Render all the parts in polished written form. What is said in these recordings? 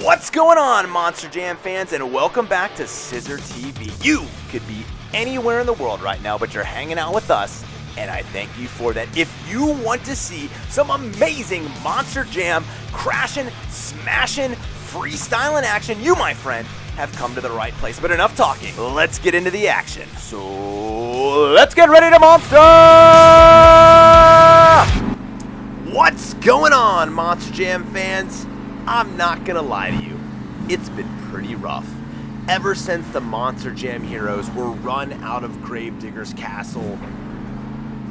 What's going on, Monster Jam fans, and welcome back to Scissor TV. You could be anywhere in the world right now, but you're hanging out with us, and I thank you for that. If you want to see some amazing Monster Jam crashing, smashing, freestyling action, you, my friend, have come to the right place. But enough talking. Let's get into the action. So let's get ready to monster! What's going on, Monster Jam fans? I'm not gonna lie to you, it's been pretty rough. Ever since the Monster Jam heroes were run out of Gravedigger's castle,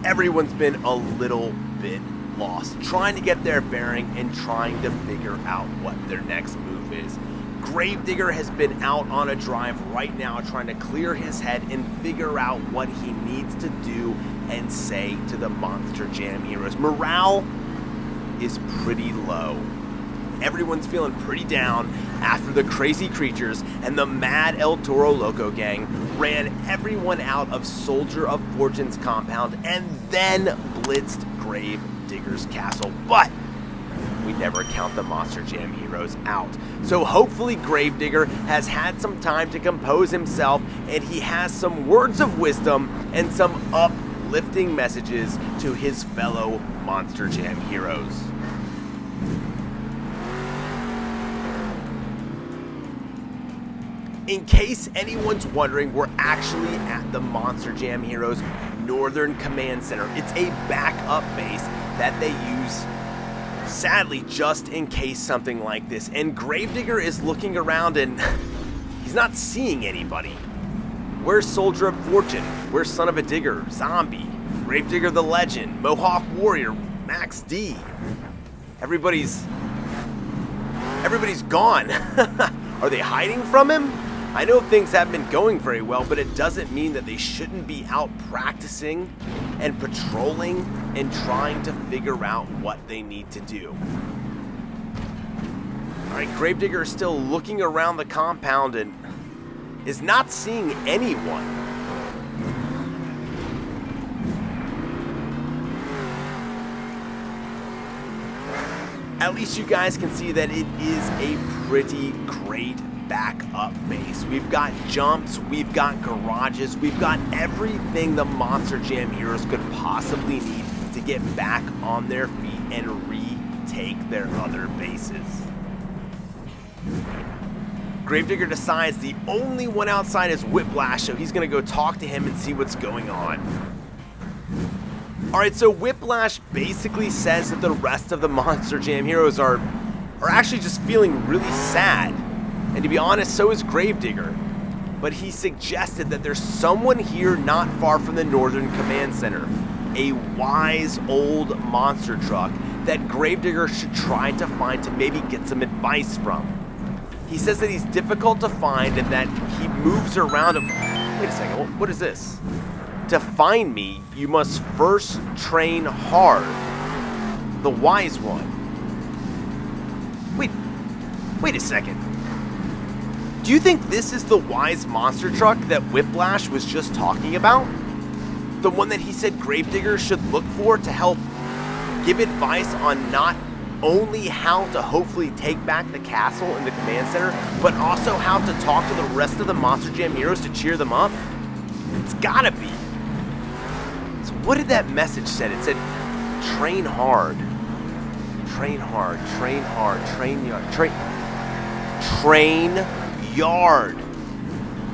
everyone's been a little bit lost, trying to get their bearing and trying to figure out what their next move is. Gravedigger has been out on a drive right now trying to clear his head and figure out what he needs to do and say to the Monster Jam heroes. Morale is pretty low. Everyone's feeling pretty down after the crazy creatures and the mad El Toro Loco gang ran everyone out of Soldier of Fortune's compound and then blitzed Gravedigger's castle. But we never count the Monster Jam heroes out. So hopefully Gravedigger has had some time to compose himself and he has some words of wisdom and some uplifting messages to his fellow Monster Jam heroes. In case anyone's wondering, we're actually at the Monster Jam Heroes Northern Command Center. It's a backup base that they use, sadly, just in case something like this. And Gravedigger is looking around and he's not seeing anybody. Where's Soldier of Fortune? Where's Son-uva Digger, Zombie, Gravedigger the Legend, Mohawk Warrior, Max D? Everybody's gone. Are they hiding from him? I know things haven't been going very well, but it doesn't mean that they shouldn't be out practicing and patrolling and trying to figure out what they need to do. Alright, Gravedigger is still looking around the compound and is not seeing anyone. At least you guys can see that it is a pretty great backup base. We've got jumps, we've got garages, we've got everything the Monster Jam heroes could possibly need to get back on their feet and retake their other bases. Gravedigger decides the only one outside is Whiplash, so he's gonna go talk to him and see what's going on. Alright, so Whiplash basically says that the rest of the Monster Jam heroes are actually just feeling really sad. And to be honest, so is Gravedigger. But he suggested that there's someone here not far from the Northern Command Center. A wise old monster truck that Gravedigger should try to find to maybe get some advice from. He says that he's difficult to find and that he moves around him. Wait a second, what is this? To find me, you must first train hard. The wise one. Wait a second. Do you think this is the wise monster truck that Whiplash was just talking about? The one that he said Gravedigger should look for to help give advice on not only how to hopefully take back the castle and the command center, but also how to talk to the rest of the Monster Jam heroes to cheer them up? It's gotta be. So what did that message say? It said, train hard. Train hard, train hard, train yard, train yard.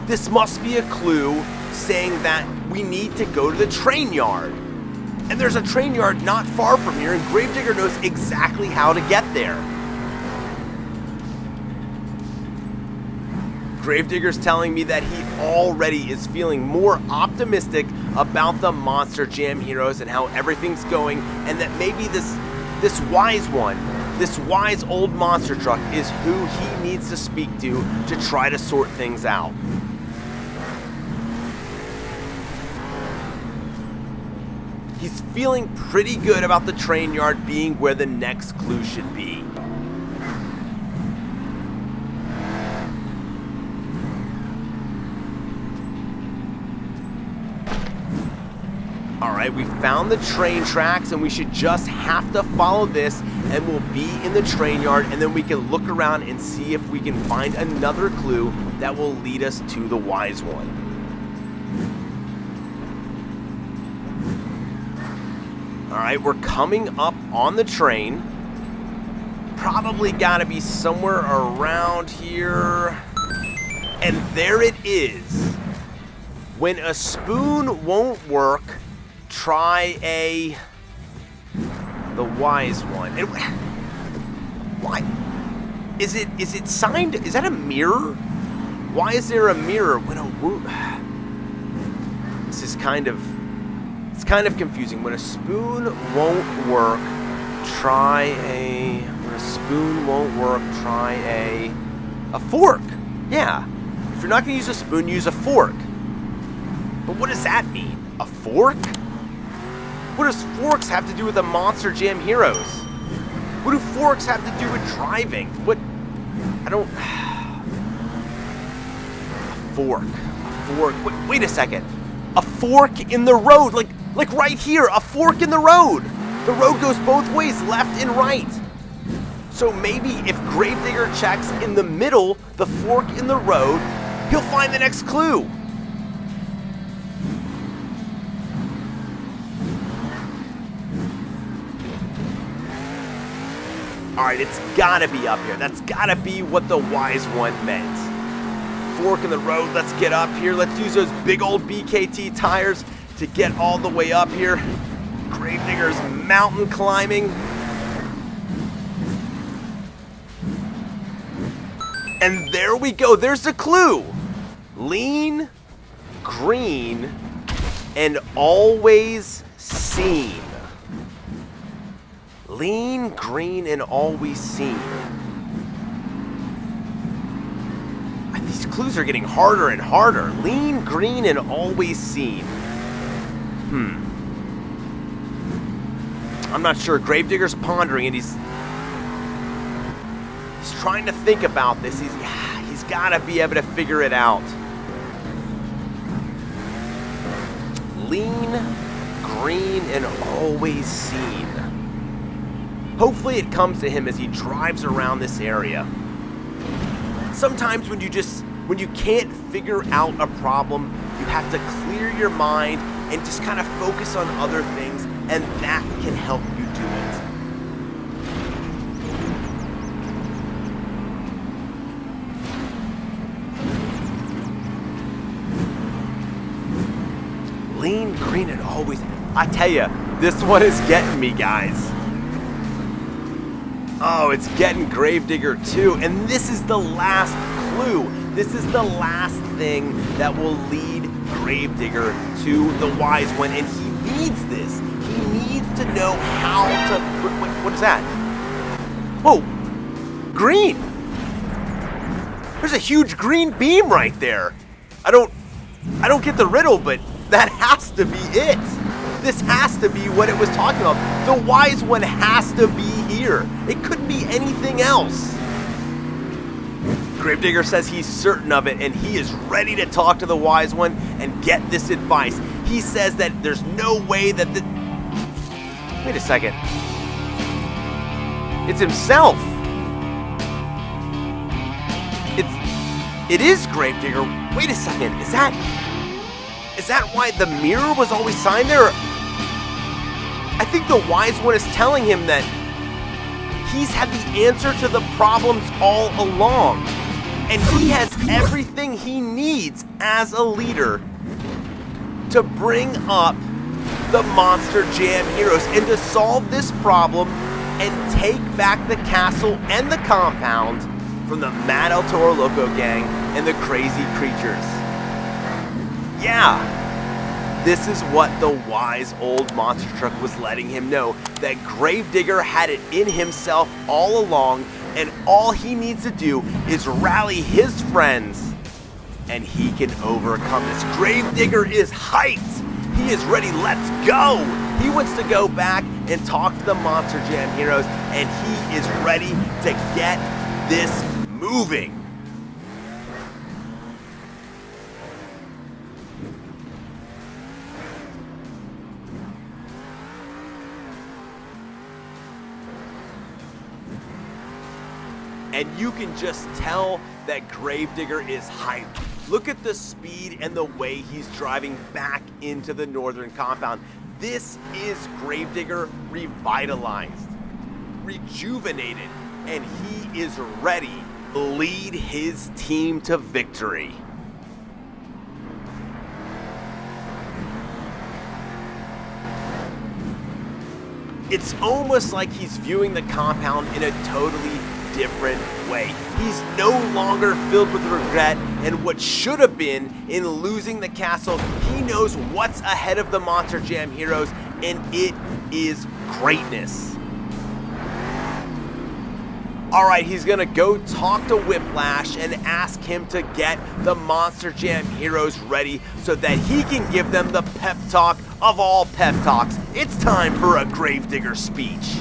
This must be a clue saying that we need to go to the train yard. And there's a train yard not far from here, and Gravedigger knows exactly how to get there. Gravedigger's telling me that he already is feeling more optimistic about the Monster Jam heroes and how everything's going, and that maybe this wise one, this wise old monster truck is who he needs to speak to try to sort things out. He's feeling pretty good about the train yard being where the next clue should be. Alright, we found the train tracks and we should just have to follow this and we'll be in the train yard, and then we can look around and see if we can find another clue that will lead us to the wise one. All right, we're coming up on the train. Probably gotta be somewhere around here. And there it is. When a spoon won't work, try the wise one. And why is it signed? Is that a mirror? Why is there a mirror when this is kind of confusing. When a spoon won't work, try when a spoon won't work, try a fork. Yeah. If you're not going to use a spoon, use a fork. But what does that mean? A fork? What does forks have to do with the Monster Jam heroes? What do forks have to do with driving? What? I don't... A fork. A fork. Wait a second. A fork in the road. Like right here. A fork in the road. The road goes both ways, left and right. So maybe if Gravedigger checks in the middle, the fork in the road, he'll find the next clue. Alright, it's gotta be up here. That's gotta be what the wise one meant. Fork in the road, let's get up here. Let's use those big old BKT tires to get all the way up here. Gravedigger's mountain climbing. And there we go, there's the clue. Lean, green, and always seen. Lean, green, and always seen. These clues are getting harder and harder. Lean, green, and always seen. I'm not sure. Gravedigger's pondering and he's trying to think about this. He's got to be able to figure it out. Lean, green, and always seen. Hopefully it comes to him as he drives around this area. Sometimes when you can't figure out a problem, you have to clear your mind and just kind of focus on other things, and that can help you do it. Lean, green, and always. I tell you, this one is getting me, guys. Oh, it's getting Gravedigger too. And this is the last clue. This is the last thing that will lead Gravedigger to the wise one. And he needs this. He needs to know how to... What is that? Whoa. Green. There's a huge green beam right there. I don't get the riddle, but that has to be it. This has to be what it was talking about. The wise one has to be here. It couldn't be anything else. Gravedigger says he's certain of it, and he is ready to talk to the wise one and get this advice. He says that there's no way that the... Wait a second. It's himself. It is Gravedigger. Wait a second. Is that why the mirror was always signed there? I think the wise one is telling him that he's had the answer to the problems all along. And he has everything he needs as a leader to bring up the Monster Jam heroes and to solve this problem and take back the castle and the compound from the Mad El Toro Loco gang and the crazy creatures. Yeah. This is what the wise old monster truck was letting him know, that Gravedigger had it in himself all along, and all he needs to do is rally his friends, and he can overcome this. Gravedigger is hyped. He is ready. Let's go. He wants to go back and talk to the Monster Jam heroes, and he is ready to get this moving. and you can just tell that Gravedigger is hyped. Look at the speed and the way he's driving back into the northern compound. This is Gravedigger revitalized, rejuvenated, and he is ready to lead his team to victory. It's almost like he's viewing the compound in a totally different way. He's no longer filled with regret and what should have been in losing the castle. He knows what's ahead of the Monster Jam heroes, and it is greatness. All right, he's gonna go talk to Whiplash and ask him to get the Monster Jam heroes ready so that he can give them the pep talk of all pep talks. It's time for a Gravedigger speech.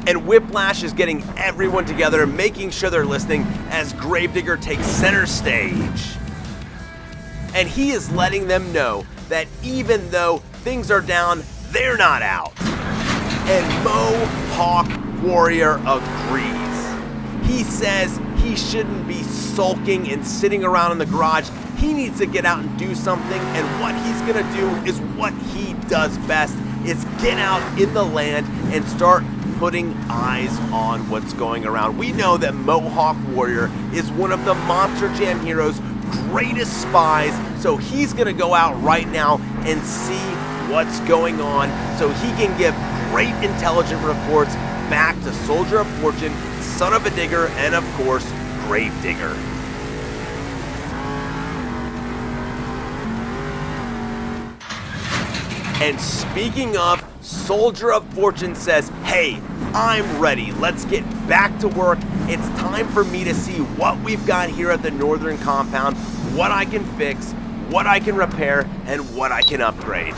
And Whiplash is getting everyone together, making sure they're listening as Gravedigger takes center stage. And he is letting them know that even though things are down, they're not out. And Mohawk Warrior agrees. He says he shouldn't be sulking and sitting around in the garage. He needs to get out and do something, and what he's gonna do is what he does best, is get out in the land and start putting eyes on what's going around. We know that Mohawk Warrior is one of the Monster Jam heroes' greatest spies, so he's gonna go out right now and see what's going on so he can give great intelligent reports back to Soldier of Fortune, Son of a Digger, and of course, Gravedigger. And speaking of, Soldier of Fortune says, hey, I'm ready. Let's get back to work. It's time for me to see what we've got here at the northern compound, what I can fix, what I can repair, and what I can upgrade.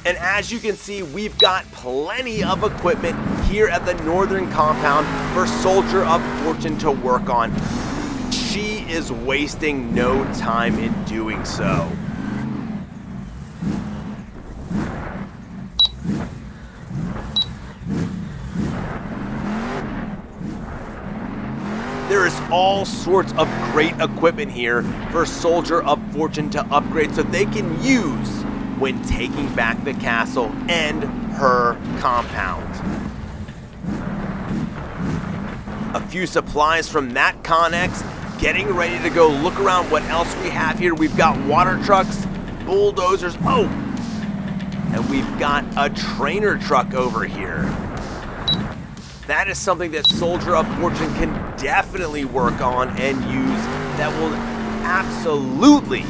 And as you can see, we've got plenty of equipment here at the northern compound for Soldier of Fortune to work on. She is wasting no time in doing so. There is all sorts of great equipment here for Soldier of Fortune to upgrade so they can use when taking back the castle and her compound. A few supplies from that Connex, getting ready to go look around what else we have here. We've got water trucks, bulldozers, oh, and we've got a trainer truck over here. That is something that Soldier of Fortune can definitely work on and use that will absolutely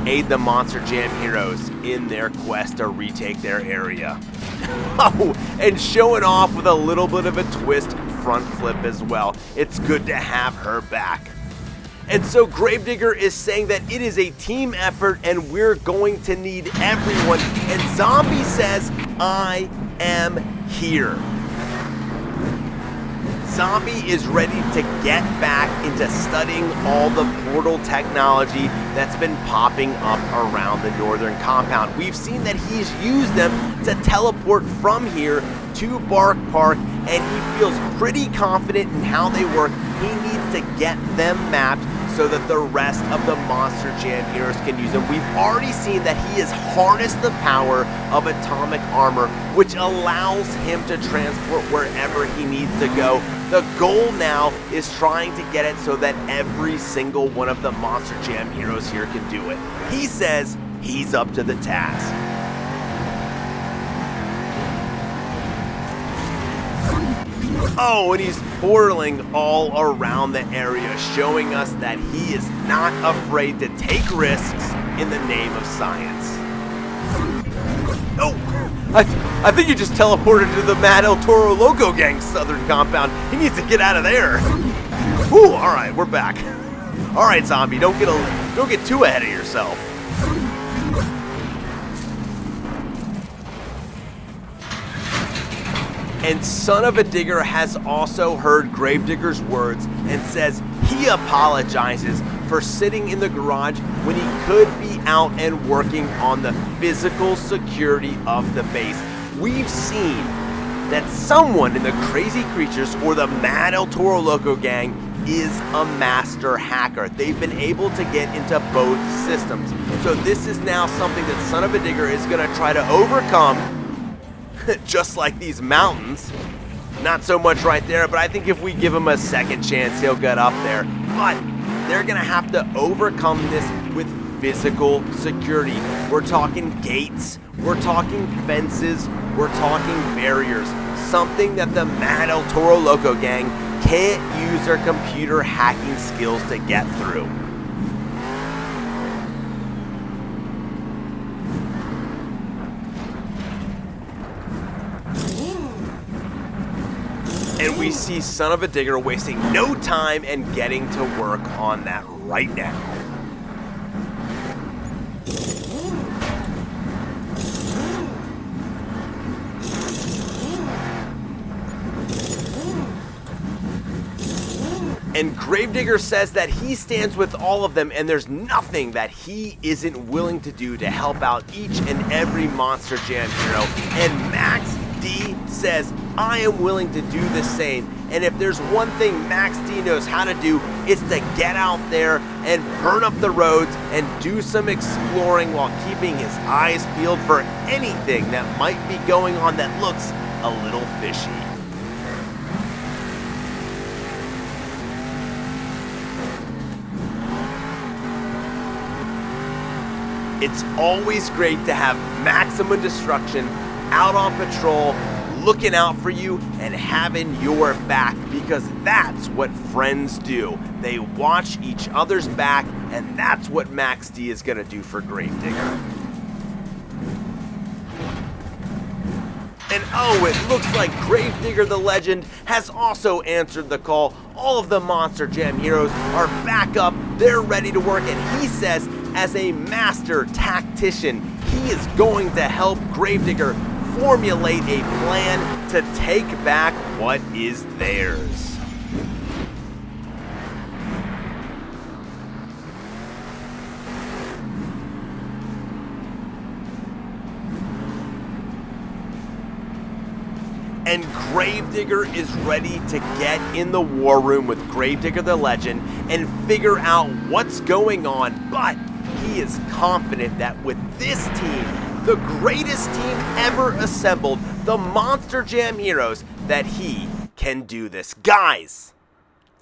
aid the Monster Jam heroes in their quest to retake their area. Oh, and showing off with a little bit of a twist front flip as well. It's good to have her back. And so Gravedigger is saying that it is a team effort and we're going to need everyone. And Zombie says, I am here. Zombie is ready to get back into studying all the portal technology that's been popping up around the northern compound. We've seen that he's used them to teleport from here to Bark Park, and he feels pretty confident in how they work. He needs to get them mapped so that the rest of the Monster Jam heroes can use them. We've already seen that he has harnessed the power of atomic armor, which allows him to transport wherever he needs to go. The goal now is trying to get it so that every single one of the Monster Jam heroes here can do it. He says he's up to the task. Oh, and he's portaling all around the area, showing us that he is not afraid to take risks in the name of science. Oh, I think you just teleported to the Mad El Toro Loco gang's southern compound. He needs to get out of there. Whew, all right, we're back. All right, Zombie, don't get too ahead of yourself. And Son of a Digger has also heard Gravedigger's words and says he apologizes for sitting in the garage when he could be out and working on the physical security of the base. We've seen that someone in the Crazy Creatures or the Mad El Toro Loco gang is a master hacker. They've been able to get into both systems. So this is now something that son-uva Digger is going to try to overcome, just like these mountains. Not so much right there, but I think if we give him a second chance, he'll get up there. But they're going to have to overcome this with physical security. We're talking gates, we're talking fences, we're talking barriers. Something that the Mad El Toro Loco gang can't use their computer hacking skills to get through. And we see son-uva Digger wasting no time and getting to work on that right now. And Gravedigger says that he stands with all of them and there's nothing that he isn't willing to do to help out each and every Monster Jam hero. And Max D says, I am willing to do the same. And if there's one thing Max D knows how to do, it's to get out there and burn up the roads and do some exploring while keeping his eyes peeled for anything that might be going on that looks a little fishy. It's always great to have Maximum Destruction out on patrol, looking out for you and having your back, because that's what friends do. They watch each other's back, and that's what Max D is going to do for Gravedigger. And oh, it looks like Gravedigger the Legend has also answered the call. All of the Monster Jam heroes are back up, they're ready to work, and he says, as a master tactician, he is going to help Gravedigger formulate a plan to take back what is theirs. And Gravedigger is ready to get in the war room with Gravedigger the Legend and figure out what's going on, but he is confident that with this team, the greatest team ever assembled, the Monster Jam heroes, that he can do this. Guys,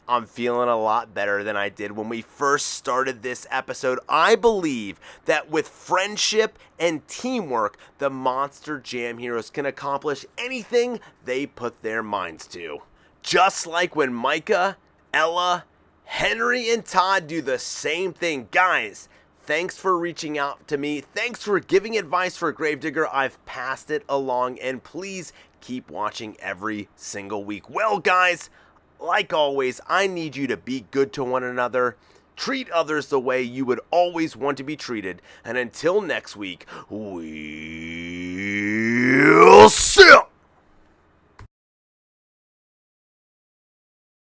I'm feeling a lot better than I did when we first started this episode. I believe that with friendship and teamwork, the Monster Jam heroes can accomplish anything they put their minds to. Just like when Micah, Ella, Henry, and Todd do the same thing. Guys, thanks for reaching out to me. Thanks for giving advice for Gravedigger. I've passed it along, and please keep watching every single week. Well, guys, like always, I need you to be good to one another. Treat others the way you would always want to be treated. And until next week, we'll see ya!